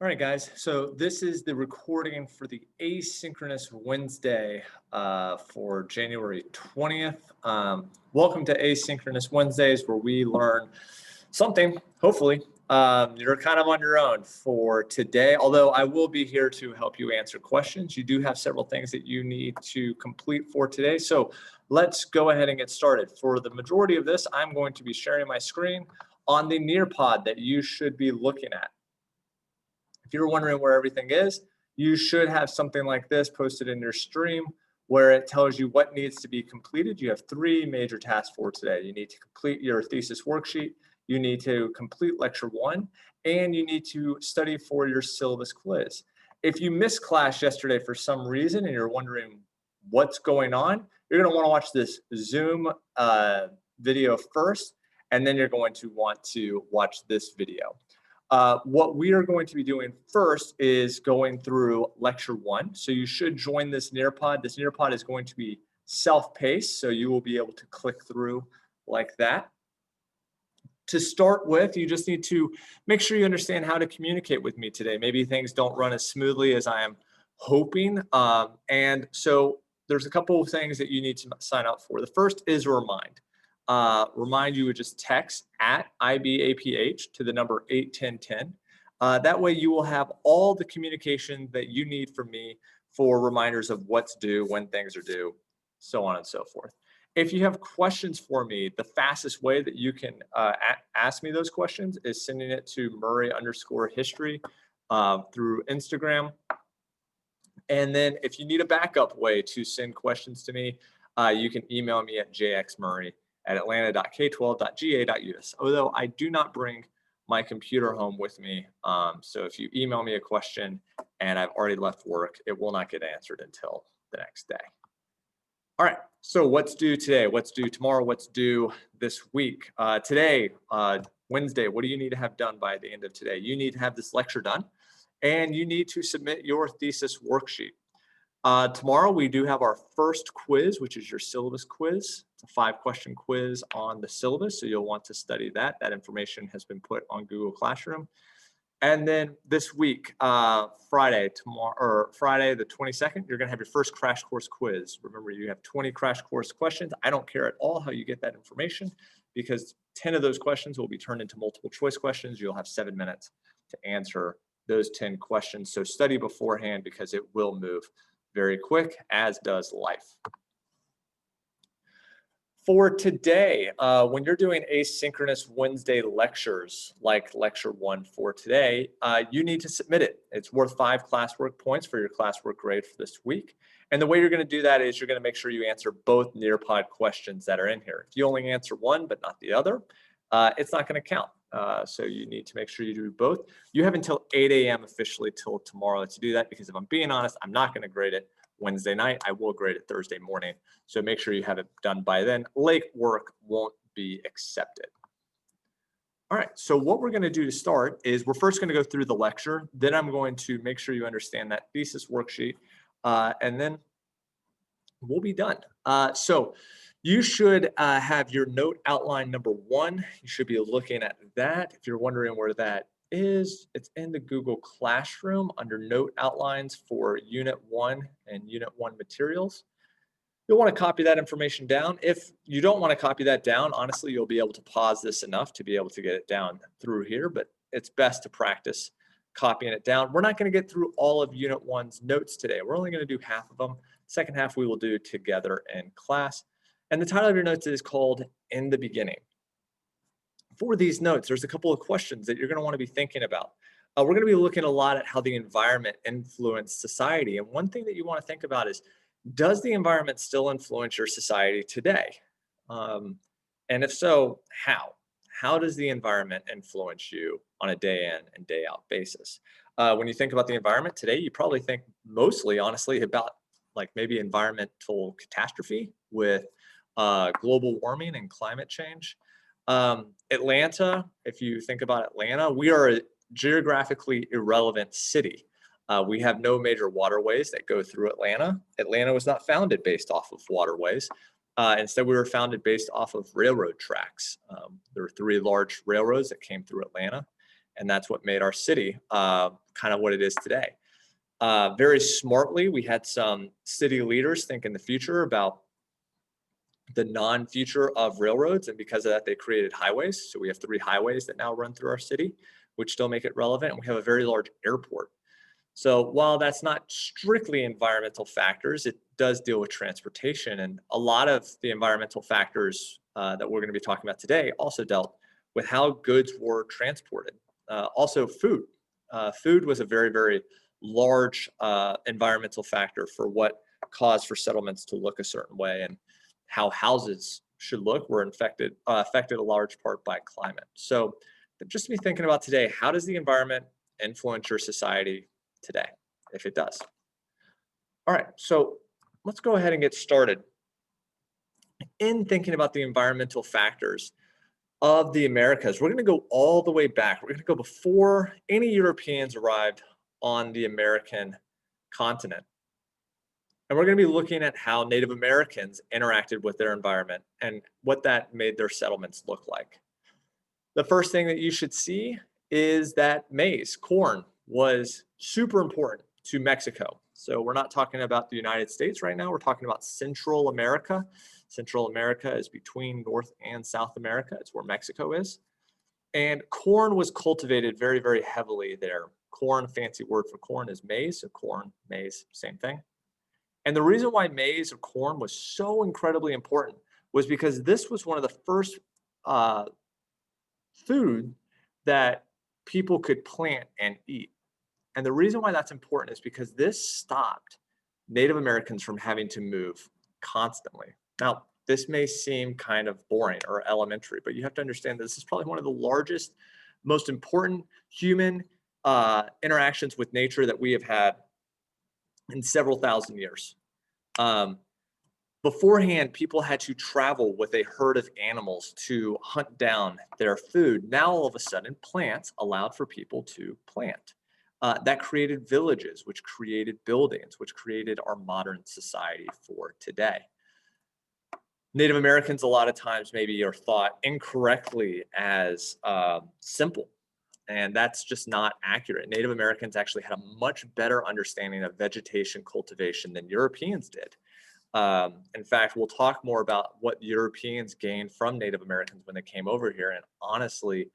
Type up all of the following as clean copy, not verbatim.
All right, guys. So this is the recording for the Asynchronous Wednesday for January 20th. Welcome to Asynchronous Wednesdays, where we learn something, hopefully. You're kind of on your own for today, although I will be here to help you answer questions. You do have several things that you need to complete for today. So let's go ahead and get started. For the majority of this, I'm going to be sharing my screen on the Nearpod that you should be looking at. If you're wondering where everything is, you should have something like this posted in your stream where it tells you what needs to be completed. You have three major tasks for today. You need to complete your thesis worksheet, you need to complete lecture 1, and you need to study for your syllabus quiz. If you missed class yesterday for some reason and you're wondering what's going on, you're going to want to watch this Zoom video first, and then you're going to want to watch this video. What we are going to be doing first is going through lecture 1. So you should join this Nearpod. This Nearpod is going to be self-paced, so you will be able to click through like that. To start with, you just need to make sure you understand how to communicate with me today. Maybe things don't run as smoothly as I am hoping. And so there's a couple of things that you need to sign up for. The first is a remind. Remind you would just text at IBAPH to the number 81010. That way you will have all the communication that you need from me for reminders of what's due, when things are due, so on and so forth. If you have questions for me, the fastest way that you can ask me those questions is sending it to Murray_history through Instagram. And then if you need a backup way to send questions to me, you can email me at jxmurray@atlanta.k12.ga.us. Although I do not bring my computer home with me, so if you email me a question and I've already left work, it will not get answered until the next day. All right, so what's due today? What's due tomorrow? What's due this week? Today, Wednesday, what do you need to have done by the end of today? You need to have this lecture done, and you need to submit your thesis worksheet. Tomorrow, we do have our first quiz, which is your syllabus quiz. It's a 5-question quiz on the syllabus, so you'll want to study that. That information has been put on Google Classroom. And then this week, Friday the 22nd, you're going to have your first crash course quiz. Remember, you have 20 crash course questions. I don't care at all how you get that information because 10 of those questions will be turned into multiple choice questions. You'll have 7 minutes to answer those 10 questions. So study beforehand because it will move very quick, as does life. For today, when you're doing asynchronous Wednesday lectures, like lecture 1 for today, you need to submit it. It's worth 5 classwork points for your classwork grade for this week. And the way you're going to do that is you're going to make sure you answer both Nearpod questions that are in here. If you only answer one but not the other, it's not going to count. So you need to make sure you do both. You have until 8 a.m. officially till tomorrow to do that, because if I'm being honest, I'm not going to grade it Wednesday night. I will grade it Thursday morning. So make sure you have it done by then. Late work won't be accepted. All right, so what we're going to do to start is we're first going to go through the lecture. Then I'm going to make sure you understand that thesis worksheet, and then we'll be done. So you should have your note outline number 1. You should be looking at that. If you're wondering where that is, it's in the Google Classroom under note outlines for Unit 1 and Unit 1 materials. You'll want to copy that information down. If you don't want to copy that down, honestly, you'll be able to pause this enough to be able to get it down through here, but it's best to practice copying it down. We're not going to get through all of Unit 1's notes today. We're only going to do half of them. Second half we will do together in class. And the title of your notes is called In the Beginning. For these notes, there's a couple of questions that you're going to want to be thinking about. We're going to be looking a lot at how the environment influenced society. And one thing that you want to think about is, does the environment still influence your society today? And if so, how? How does the environment influence you on a day in and day out basis? When you think about the environment today, you probably think mostly, honestly, about like maybe environmental catastrophe with global warming and climate change. Atlanta, if you think about Atlanta, we are a geographically irrelevant city. We have no major waterways that go through Atlanta. Atlanta was not founded based off of waterways. Instead, we were founded based off of railroad tracks. There were 3 large railroads that came through Atlanta. And that's what made our city kind of what it is today. Very smartly, we had some city leaders think in the future about the non-future of railroads, and because of that, they created highways. So we have 3 highways that now run through our city, which still make it relevant. And we have a very large airport. So while that's not strictly environmental factors, it does deal with transportation. And a lot of the environmental factors that we're going to be talking about today also dealt with how goods were transported. Also, food. Food was a very, very large environmental factor for what caused for settlements to look a certain way, and how houses should look were affected a large part by climate. So just to be thinking about today, how does the environment influence your society today, if it does? All right, so let's go ahead and get started in thinking about the environmental factors of the Americas. We're going to go all the way back. We're going to go before any Europeans arrived on the American continent. And we're going to be looking at how Native Americans interacted with their environment and what that made their settlements look like. The first thing that you should see is that maize, corn, was super important to Mexico. So we're not talking about the United States right now. We're talking about Central America. Central America is between North and South America. It's where Mexico is. And corn was cultivated very, very heavily there. Corn, fancy word for corn is maize. So corn, maize, same thing. And the reason why maize or corn was so incredibly important was because this was one of the first food that people could plant and eat. And the reason why that's important is because this stopped Native Americans from having to move constantly. Now, this may seem kind of boring or elementary, but you have to understand that this is probably one of the largest, most important human interactions with nature that we have had in several thousand years. Beforehand, people had to travel with a herd of animals to hunt down their food. Now, all of a sudden, plants allowed for people to plant. That created villages, which created buildings, which created our modern society for today. Native Americans, a lot of times, maybe are thought incorrectly as simple. And that's just not accurate. Native Americans actually had a much better understanding of vegetation cultivation than Europeans did. In fact, we'll talk more about what Europeans gained from Native Americans when they came over here. And honestly,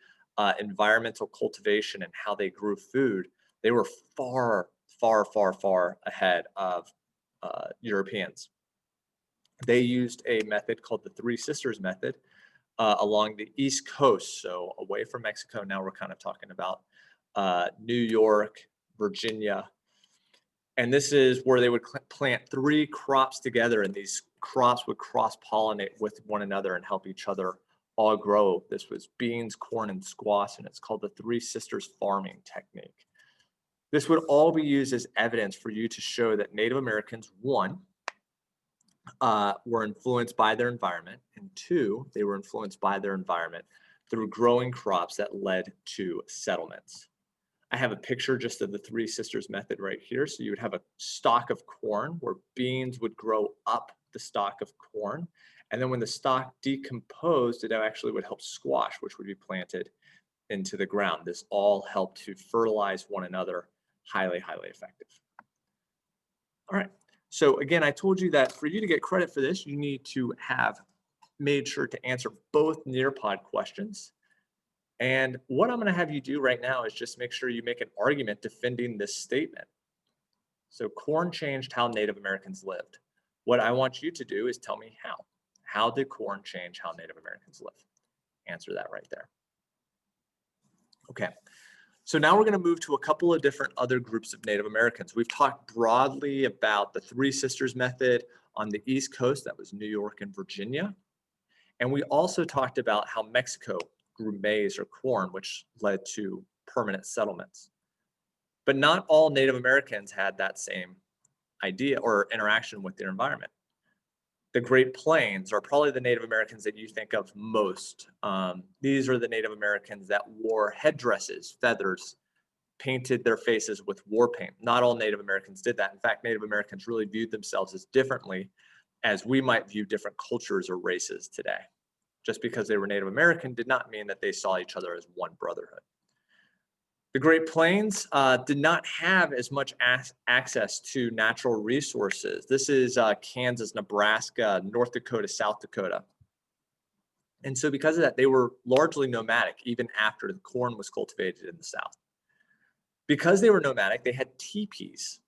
environmental cultivation and how they grew food, they were far, far, far, far ahead of Europeans. They used a method called the Three Sisters method along the East Coast. So away from Mexico, now we're kind of talking about New York, Virginia. And this is where they would plant 3 crops together, and these crops would cross-pollinate with one another and help each other all grow. This was beans, corn, and squash, and it's called the Three Sisters farming technique. This would all be used as evidence for you to show that Native Americans, 1, were influenced by their environment, and 2, they were influenced by their environment through growing crops that led to settlements. I have a picture just of the Three Sisters method right here. So you would have a stalk of corn where beans would grow up the stalk of corn. And then when the stalk decomposed, it actually would help squash, which would be planted into the ground. This all helped to fertilize one another. Highly, highly effective. All right. So again, I told you that for you to get credit for this, you need to have made sure to answer both Nearpod questions. And what I'm going to have you do right now is just make sure you make an argument defending this statement. So corn changed how Native Americans lived. What I want you to do is tell me how. How did corn change how Native Americans live? Answer that right there. Okay. So now we're going to move to a couple of different other groups of Native Americans. We've talked broadly about the Three Sisters method on the East Coast. That was New York and Virginia. And we also talked about how Mexico grew maize or corn, which led to permanent settlements. But not all Native Americans had that same idea or interaction with their environment. The Great Plains are probably the Native Americans that you think of most. These are the Native Americans that wore headdresses, feathers, painted their faces with war paint. Not all Native Americans did that. In fact, Native Americans really viewed themselves as differently as we might view different cultures or races today. Just because they were Native American did not mean that they saw each other as one brotherhood. The Great Plains did not have as much access to natural resources. This is Kansas, Nebraska, North Dakota, South Dakota. And so because of that, they were largely nomadic even after the corn was cultivated in the South. Because they were nomadic, they had teepees.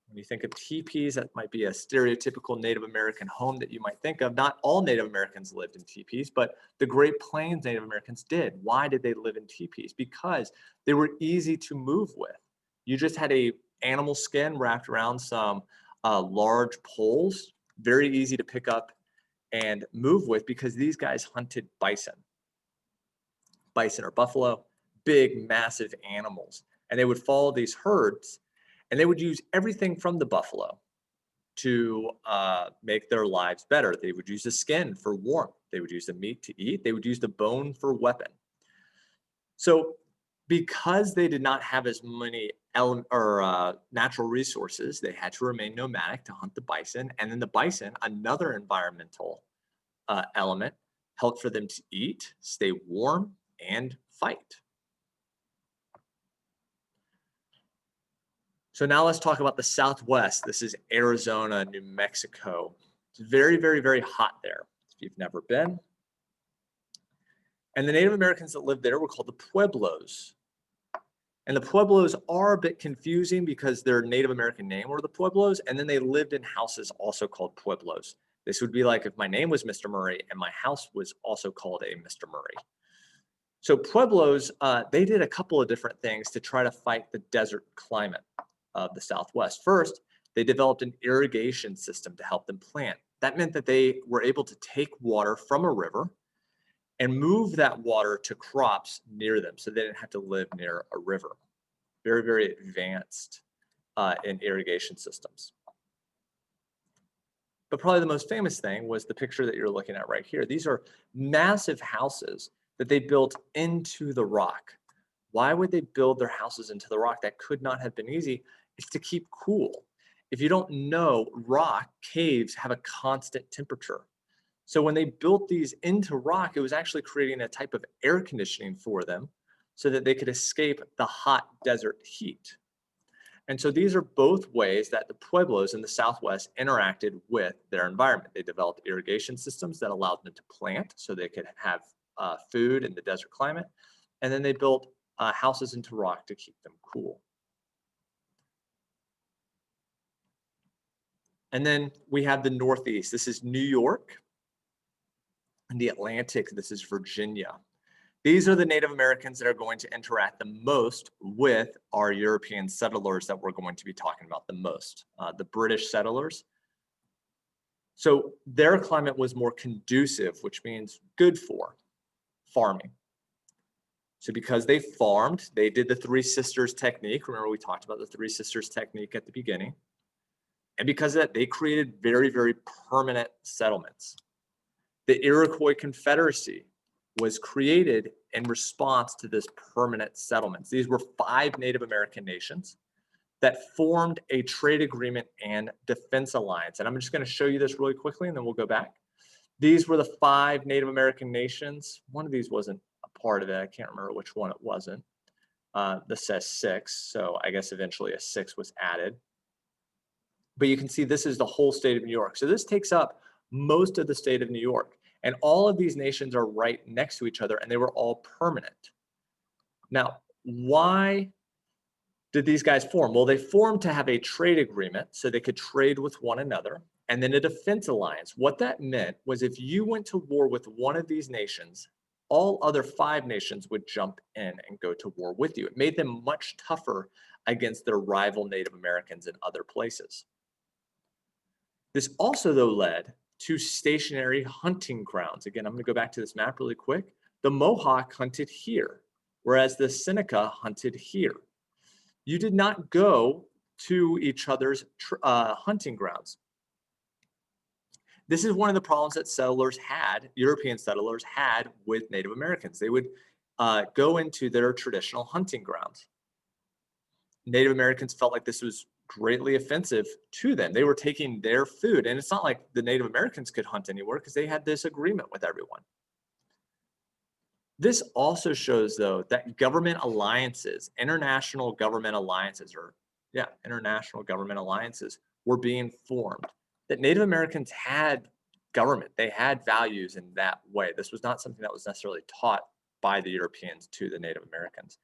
When you think of teepees, that might be a stereotypical Native American home that you might think of. Not all Native Americans lived in teepees, but the Great Plains Native Americans did. Why did they live in teepees? Because they were easy to move with. You just had a animal skin wrapped around some large poles, very easy to pick up and move with, because these guys hunted bison. Bison or buffalo, big, massive animals. And they would follow these herds, and they would use everything from the buffalo to make their lives better. They would use the skin for warmth. They would use the meat to eat. They would use the bone for weapon. So because they did not have as many natural resources, they had to remain nomadic to hunt the bison. And then the bison, another environmental element, helped for them to eat, stay warm, and fight. So now let's talk about the Southwest. This is Arizona, New Mexico. It's very, very, very hot there if you've never been. And the Native Americans that lived there were called the Pueblos. And the Pueblos are a bit confusing because their Native American name were the Pueblos, and then they lived in houses also called Pueblos. This would be like if my name was Mr. Murray and my house was also called a Mr. Murray. So Pueblos, they did a couple of different things to try to fight the desert climate of the Southwest. First, they developed an irrigation system to help them plant. That meant that they were able to take water from a river and move that water to crops near them, so they didn't have to live near a river. Very, very advanced in irrigation systems. But probably the most famous thing was the picture that you're looking at right here. These are massive houses that they built into the rock. Why would they build their houses into the rock? That could not have been easy. It's to keep cool. If you don't know, rock caves have a constant temperature. So when they built these into rock, it was actually creating a type of air conditioning for them so that they could escape the hot desert heat. And so these are both ways that the Pueblos in the Southwest interacted with their environment. They developed irrigation systems that allowed them to plant so they could have food in the desert climate. And then they built houses into rock to keep them cool. And then we have the Northeast. This is New York. And the Atlantic, this is Virginia. These are the Native Americans that are going to interact the most with our European settlers that we're going to be talking about the most, the British settlers. So their climate was more conducive, which means good for farming. So because they farmed, they did the Three Sisters technique. Remember, we talked about the Three Sisters technique at the beginning. And because of that, they created very, very permanent settlements. The Iroquois Confederacy was created in response to this permanent settlements. These were 5 Native American nations that formed a trade agreement and defense alliance. And I'm just going to show you this really quickly, and then we'll go back. These were the 5 Native American nations. One of these wasn't a part of it. I can't remember which one it wasn't. This says 6, so I guess eventually a 6 was added. But you can see this is the whole state of New York. So this takes up most of the state of New York. And all of these nations are right next to each other, and they were all permanent. Now, why did these guys form? Well, they formed to have a trade agreement so they could trade with one another, and then a defense alliance. What that meant was if you went to war with one of these nations, all other 5 nations would jump in and go to war with you. It made them much tougher against their rival Native Americans in other places. This also, though, led to stationary hunting grounds. Again, I'm going to go back to this map really quick. The Mohawk hunted here, whereas the Seneca hunted here. You did not go to each other's hunting grounds. This is one of the problems that settlers had, European settlers had with Native Americans. They would go into their traditional hunting grounds. Native Americans felt like this was greatly offensive to them. They were taking their food, and it's not like the Native Americans could hunt anywhere because they had this agreement with everyone. This also shows, though, that government alliances, international government alliances, or yeah, international government alliances were being formed. That Native Americans had government, they had values in that way. This was not something that was necessarily taught by the Europeans to the Native Americans.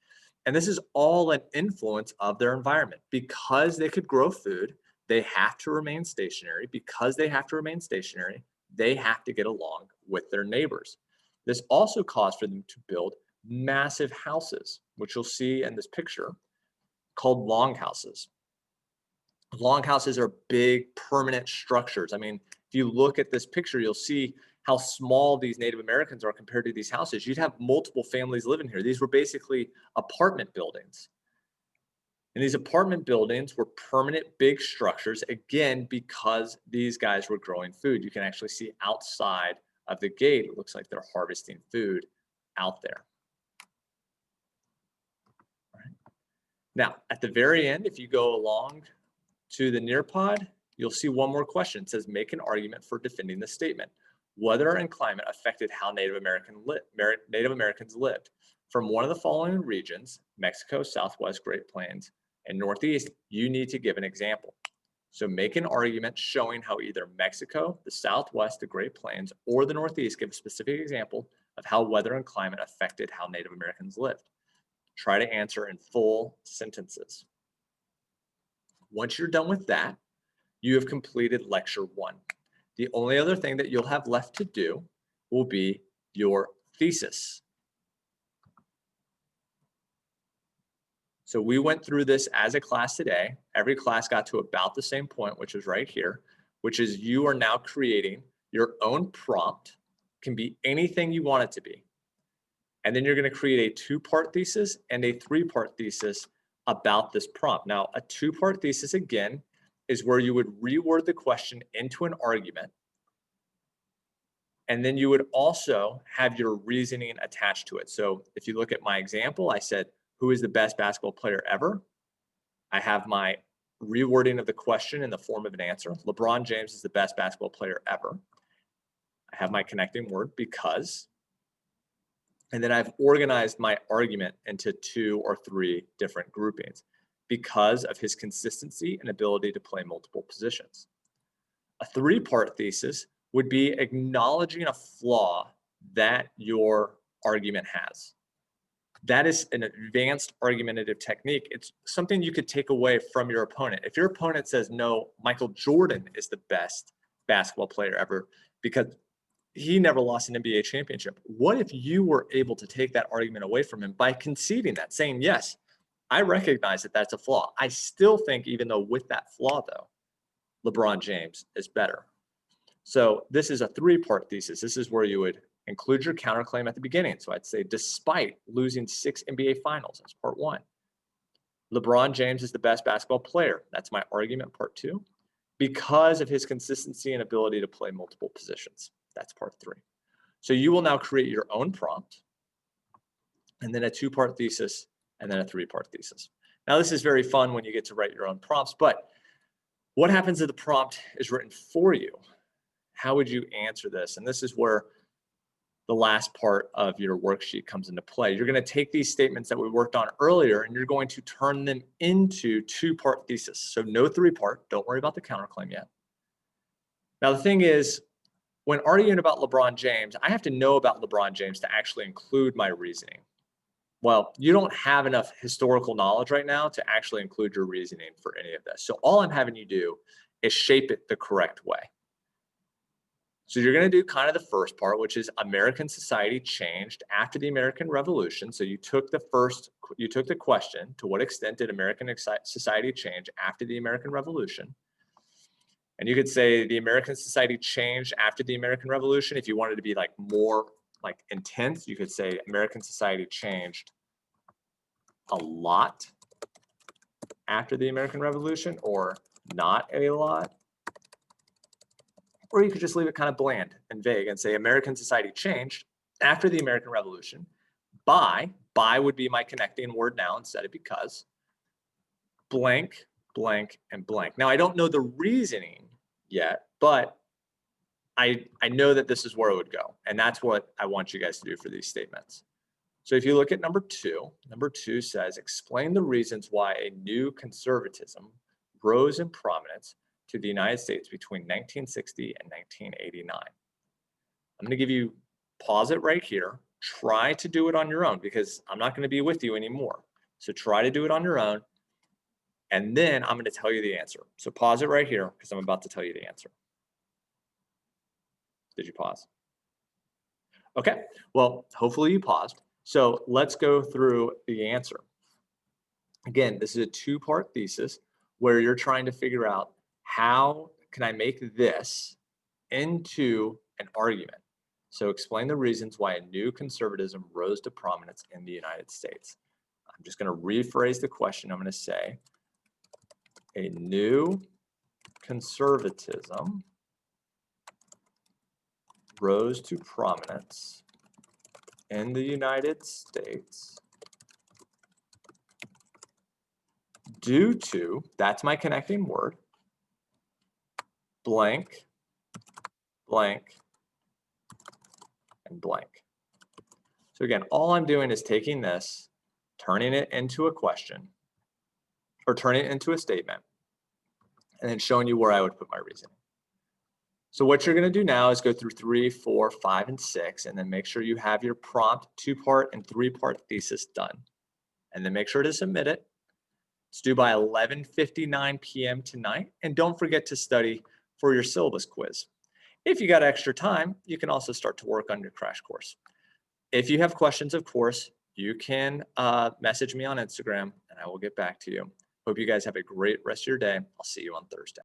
And this is all an influence of their environment. Because they could grow food, they have to remain stationary. Because they have to remain stationary, they have to get along with their neighbors. This also caused for them to build massive houses, which you'll see in this picture, called longhouses. Longhouses are big permanent structures. I mean, if you look at this picture, you'll see how small these Native Americans are compared to these houses. You'd have multiple families living here. These were basically apartment buildings. And these apartment buildings were permanent big structures, again, because these guys were growing food. You can actually see outside of the gate, it looks like they're harvesting food out there. All right. Now, at the very end, if you go along to the near pod, you'll see one more question. It says, make an argument for defending the statement. Weather and climate affected how Native Americans lived. From one of the following regions, Mexico, Southwest Great Plains, and Northeast, you need to give an example. So make an argument showing how either Mexico, the Southwest, the Great Plains, or the Northeast give a specific example of how weather and climate affected how Native Americans lived. Try to answer in full sentences. Once you're done with that, you have completed lecture 1. The only other thing that you'll have left to do will be your thesis. So we went through this as a class today. Every class got to about the same point, which is right here, which is you are now creating your own prompt. Can be anything you want it to be. And then you're going to create a 2-part thesis and a 3-part thesis about this prompt. Now, a 2-part thesis, again, is where you would reword the question into an argument. And then you would also have your reasoning attached to it. So if you look at my example, I said, who is the best basketball player ever? I have my rewording of the question in the form of an answer. LeBron James is the best basketball player ever. I have my connecting word, because. And then I've organized my argument into 2 or 3 different groupings because of his consistency and ability to play multiple positions. A 3-part thesis would be acknowledging a flaw that your argument has. That is an advanced argumentative technique. It's something you could take away from your opponent. If your opponent says, no, Michael Jordan is the best basketball player ever because he never lost an NBA championship. What if you were able to take that argument away from him by conceding that, saying, yes, I recognize that that's a flaw. I still think, even though with that flaw, though, LeBron James is better. So this is a 3-part thesis. This is where you would include your counterclaim at the beginning. So I'd say, despite losing 6 NBA finals, that's part 1. LeBron James is the best basketball player. That's my argument, part 2. Because of his consistency and ability to play multiple positions. That's part 3. So you will now create your own prompt, and then a 2-part thesis, and then a 3-part thesis. Now, this is very fun when you get to write your own prompts, but what happens if the prompt is written for you? How would you answer this? And this is where the last part of your worksheet comes into play. You're going to take these statements that we worked on earlier, and you're going to turn them into 2-part thesis. So no 3-part. Don't worry about the counterclaim yet. Now, the thing is, when arguing about LeBron James, I have to know about LeBron James to actually include my reasoning. Well, you don't have enough historical knowledge right now to actually include your reasoning for any of this. So all I'm having you do is shape it the correct way. So you're going to do kind of the first part, which is American society changed after the American Revolution. So you took the question, to what extent did American society change after the American Revolution? And you could say the American society changed after the American Revolution. If you wanted to be like more like intense, you could say American society changed a lot after the American Revolution, or not a lot. Or you could just leave it kind of bland and vague and say American society changed after the American Revolution by would be my connecting word now instead of because, blank, blank, and blank. Now, I don't know the reasoning yet, but I know that this is where it would go. And that's what I want you guys to do for these statements. So if you look at number two says, explain the reasons why a new conservatism rose in prominence to the United States between 1960 and 1989. I'm going to give you, pause it right here. Try to do it on your own because I'm not going to be with you anymore. So try to do it on your own. And then I'm going to tell you the answer. So pause it right here because I'm about to tell you the answer. Did you pause? Okay, well, hopefully you paused. So let's go through the answer. Again, this is a two-part thesis where you're trying to figure out how can I make this into an argument. So explain the reasons why a new conservatism rose to prominence in the United States. I'm just going to rephrase the question. I'm going to say a new conservatism rose to prominence in the United States due to, that's my connecting word, blank, blank, and blank. So again, all I'm doing is taking this, turning it into a question, or turning it into a statement, and then showing you where I would put my reasoning. So what you're going to do now is go through 3, 4, 5, and 6, and then make sure you have your prompt 2-part and 3-part thesis done. And then make sure to submit it. It's due by 11:59 p.m. tonight. And don't forget to study for your syllabus quiz. If you got extra time, you can also start to work on your crash course. If you have questions, of course, you can message me on Instagram and I will get back to you. Hope you guys have a great rest of your day. I'll see you on Thursday.